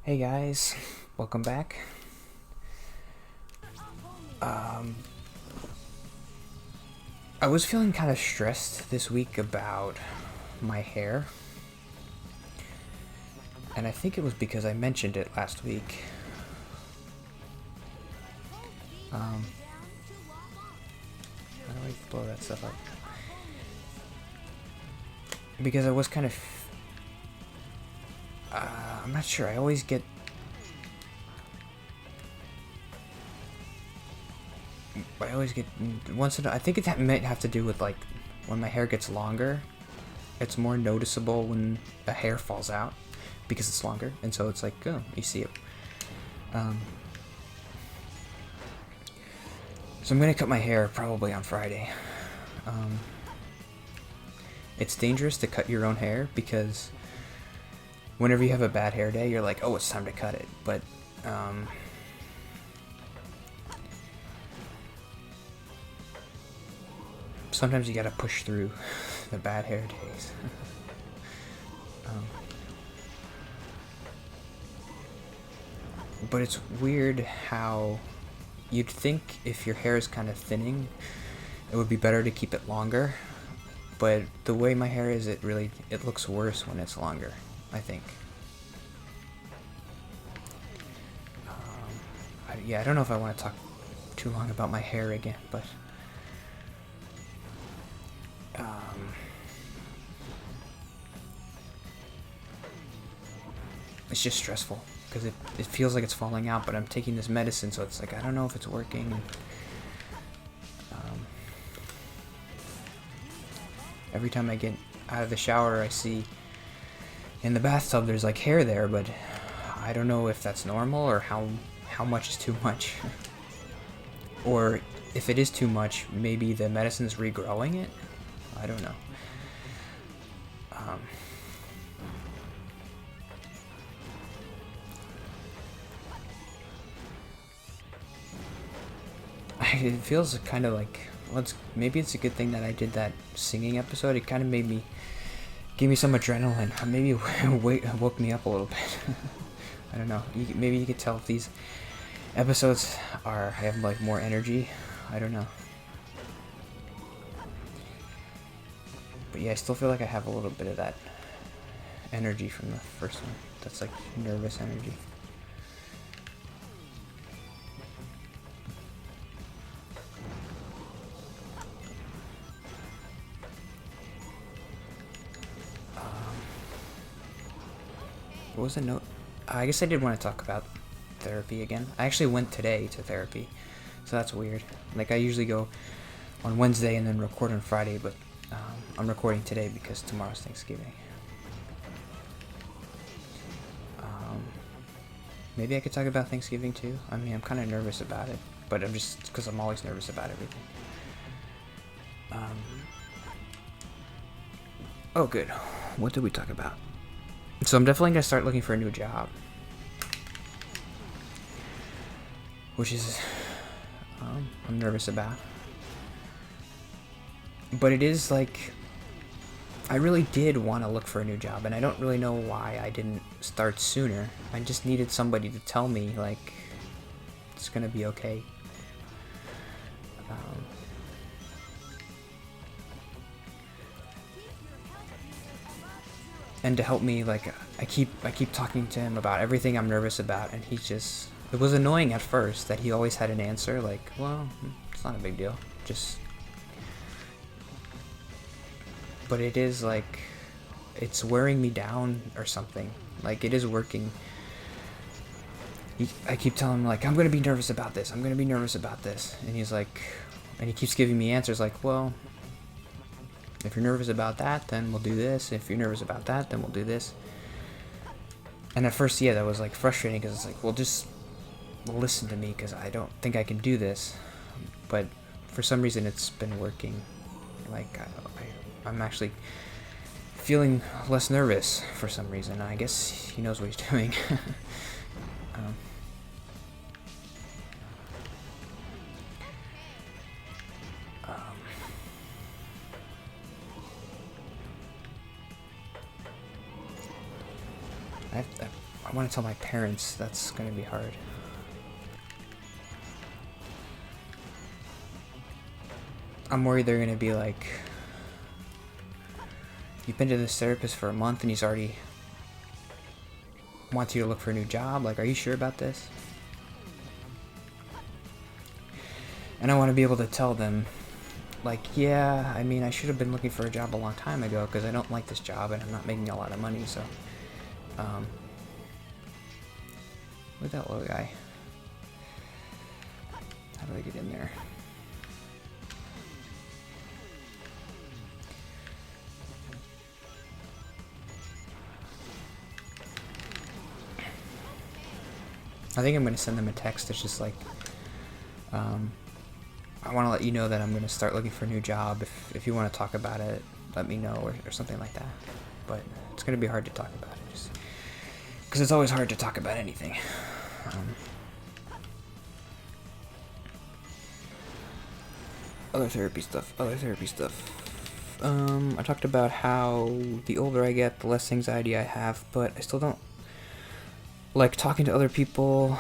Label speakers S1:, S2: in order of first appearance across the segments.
S1: Hey guys, welcome back. I was feeling kind of stressed this week about my hair, and I think it was because I mentioned it last week. How do I blow that stuff up? Because I was kind of, I'm not sure. I always get once in a, I think it might have to do with like when my hair gets longer, it's more noticeable when a hair falls out because it's longer, and so it's like, oh, you see it. So I'm gonna cut my hair probably on Friday. It's dangerous to cut your own hair because whenever you have a bad hair day, you're like, oh, it's time to cut it. But sometimes you gotta push through the bad hair days. But it's weird how you'd think if your hair is kind of thinning, it would be better to keep it longer. But the way my hair is, it looks worse when it's longer, I think. I don't know if I want to talk too long about my hair again, but it's just stressful because it feels like it's falling out, but I'm taking this medicine, so it's like I don't know if it's working. Every time I get out of the shower, I see in the bathtub there's like hair there, but I don't know if that's normal or how much is too much. Or if it is too much, maybe the medicine's regrowing it. I don't know. It feels kind of like, well, maybe it's a good thing that I did that singing episode. It kind of gave me some adrenaline. Maybe it woke me up a little bit. I don't know. Maybe you could tell if these episodes have like more energy. I don't know. But yeah, I still feel like I have a little bit of that energy from the first one. That's like nervous energy. What was the note? I guess I did want to talk about therapy again. I actually went today to therapy, so that's weird. Like I usually go on Wednesday and then record on Friday, but I'm recording today because tomorrow's Thanksgiving. Maybe I could talk about Thanksgiving too. I mean, I'm kind of nervous about it, but I'm just because I'm always nervous about everything. Oh, good. What did we talk about? So I'm definitely gonna start looking for a new job, which is I'm nervous about. But it is like I really did want to look for a new job, and I don't really know why I didn't start sooner. I just needed somebody to tell me like it's gonna be okay. And to help me, like I keep talking to him about everything I'm nervous about, and it was annoying at first that he always had an answer like, well, it's not a big deal, just. But it is like it's wearing me down or something. Like it is working. I keep telling him like I'm gonna be nervous about this, I'm gonna be nervous about this, and he's like, and he keeps giving me answers like, well, if you're nervous about that, then we'll do this. If you're nervous about that, then we'll do this. And at first, yeah, that was like frustrating because it's like, well, just listen to me because I don't think I can do this. But for some reason, it's been working. Like I'm actually feeling less nervous for some reason. I guess he knows what he's doing. I want to tell my parents. That's going to be hard. I'm worried they're going to be like, you've been to this therapist for a month and he's already wants you to look for a new job. Like, are you sure about this? And I want to be able to tell them, like, yeah, I mean, I should have been looking for a job a long time ago because I don't like this job and I'm not making a lot of money, so, where's that little guy? How do I get in there? I think I'm going to send them a text that's just like, I want to let you know that I'm going to start looking for a new job. If you want to talk about it, let me know, or something like that. But it's going to be hard to talk about it, just because it's always hard to talk about anything. Other therapy stuff. I talked about how the older I get, the less anxiety I have, but I still don't like talking to other people.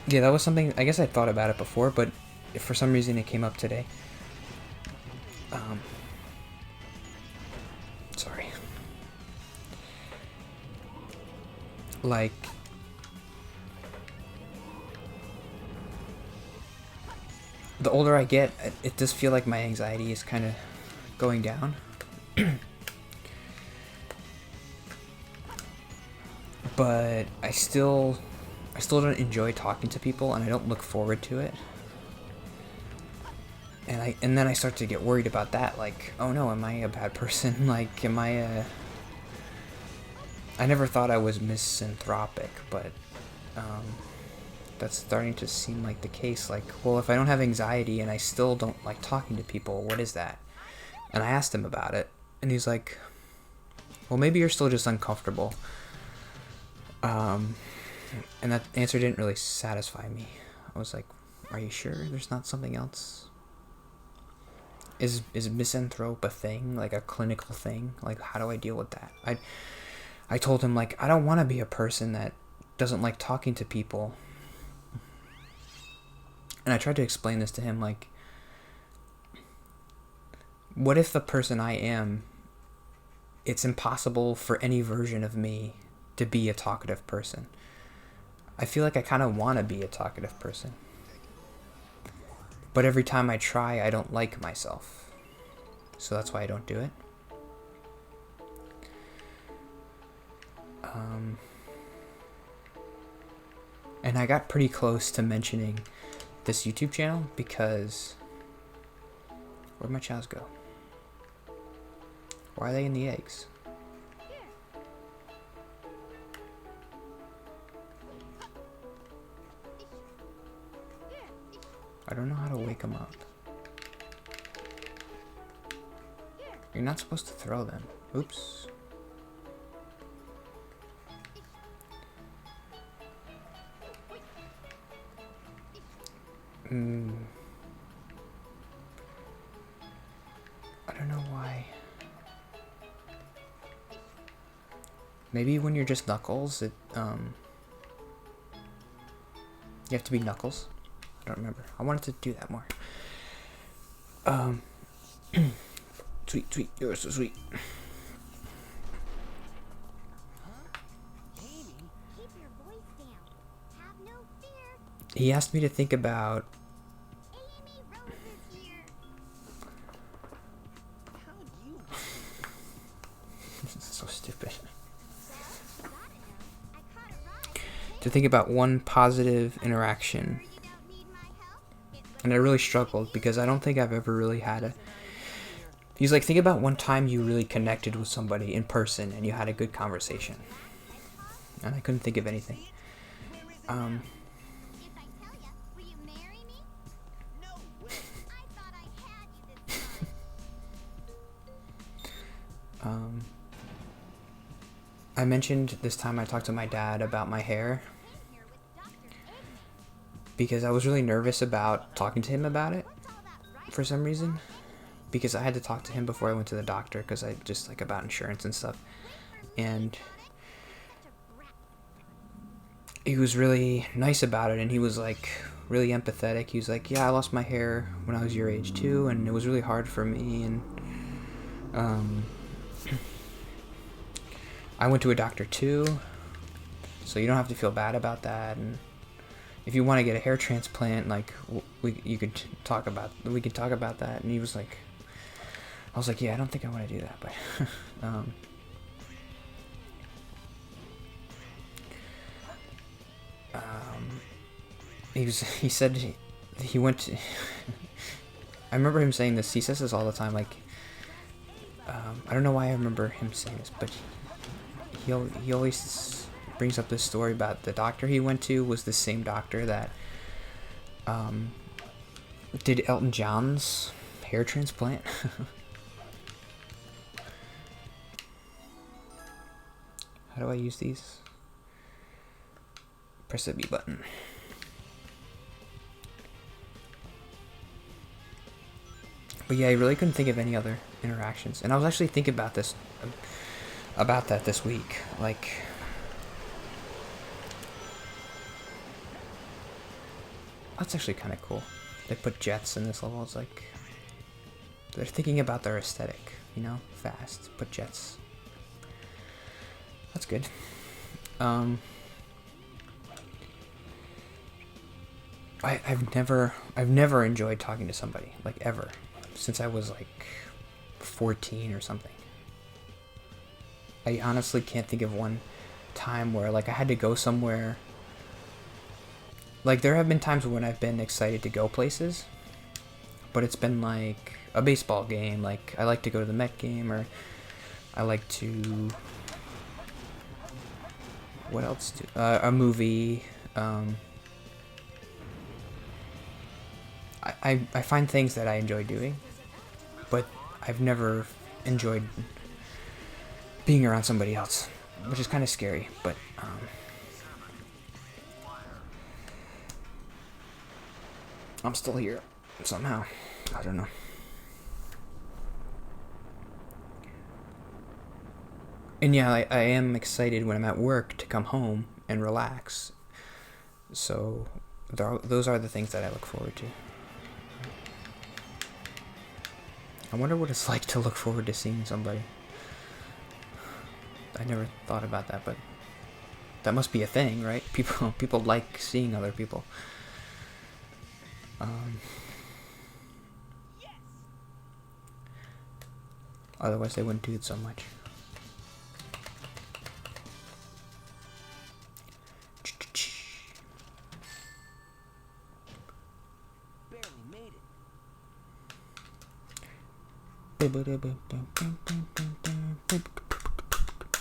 S1: Yeah, that was something, I guess I thought about it before, but for some reason it came up today. Sorry. Like, the older I get, it does feel like my anxiety is kind of going down. But I still don't enjoy talking to people, and I don't look forward to it. And then I start to get worried about that, like, oh no, am I a bad person? Like, am I a... I never thought I was misanthropic, but that's starting to seem like the case. Like, well, if I don't have anxiety and I still don't like talking to people, what is that? And I asked him about it, and he's like, well, maybe you're still just uncomfortable. And that answer didn't really satisfy me. I was like, are you sure there's not something else? Is misanthrope a thing, like a clinical thing? Like, how do I deal with that? I told him, like, I don't want to be a person that doesn't like talking to people. And I tried to explain this to him, like, what if the person I am, it's impossible for any version of me to be a talkative person? I feel like I kind of want to be a talkative person. But every time I try, I don't like myself. So that's why I don't do it. And I got pretty close to mentioning this YouTube channel because... Where'd my chows go? Why are they in the eggs? I don't know how to wake them up. You're not supposed to throw them. Oops. I don't know why. Maybe when you're just Knuckles, you have to be Knuckles. I don't remember. I wanted to do that more. Sweet, you're so sweet. He asked me to think about... This is so stupid. To think about one positive interaction. And I really struggled because I don't think I've ever really had a... He's like, think about one time you really connected with somebody in person and you had a good conversation. And I couldn't think of anything. I mentioned this time I talked to my dad about my hair because I was really nervous about talking to him about it for some reason, because I had to talk to him before I went to the doctor, because I just like about insurance and stuff, and he was really nice about it, and he was like really empathetic. He was like, yeah, I lost my hair when I was your age too, and it was really hard for me, and I went to a doctor too, so you don't have to feel bad about that. And if you want to get a hair transplant, like we can talk about that. And he was like, I was like, yeah, I don't think I want to do that, but he said he went to I remember him saying this. He says this all the time, like I don't know why I remember him saying this, but he always brings up this story about the doctor he went to was the same doctor that did Elton John's hair transplant. How do I use these? Press the B button. But yeah, I really couldn't think of any other interactions. And I was actually thinking about that this week. Like, that's actually kind of cool. They put jets in this level. It's like they're thinking about their aesthetic, you know, fast. Put jets. That's good. I've never enjoyed talking to somebody, like, ever, since I was like 14 or something. I honestly can't think of one time where like I had to go somewhere. Like, there have been times when I've been excited to go places, but it's been like a baseball game. Like, I like to go to the Met game, or I like to, what else do, a movie. I find things that I enjoy doing, but I've never enjoyed being around somebody else, which is kind of scary, but I'm still here somehow. I don't know. And yeah, I am excited when I'm at work to come home and relax. So those are the things that I look forward to. I wonder what it's like to look forward to seeing somebody. I never thought about that, but that must be a thing, right? People like seeing other people. Otherwise they wouldn't do it so much.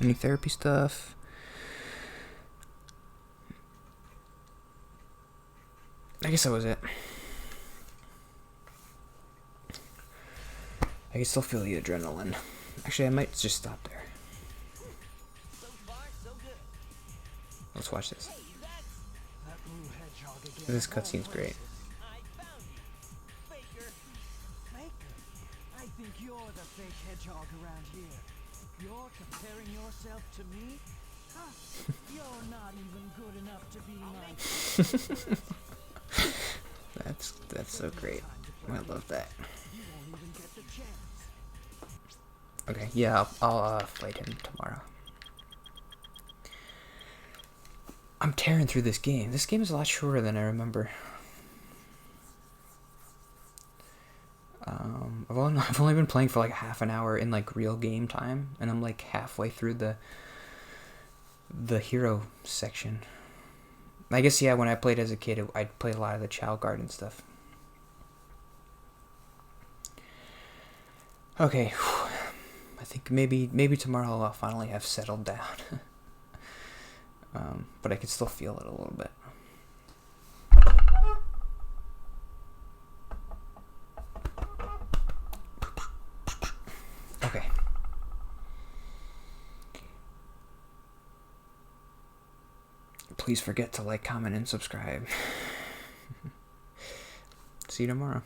S1: Any therapy stuff? I guess that was it. I can still feel the adrenaline. Actually, I might just stop there. Let's watch this. This cutscene's great.
S2: I think you're the fake hedgehog around here. You're comparing yourself to me? Huh? You're not even good enough to be my
S1: That's so great. I love that.
S2: You won't even get the chance.
S1: Okay, yeah, I'll fight him tomorrow. I'm tearing through this game. This game is a lot shorter than I remember. I've only been playing for like half an hour in like real game time, and I'm like halfway through the hero section. I guess, yeah, when I played as a kid, I'd play a lot of the Chow Garden stuff. Okay, I think maybe tomorrow I'll finally have settled down. But I can still feel it a little bit. Okay. Please forget to like, comment, and subscribe. See you tomorrow.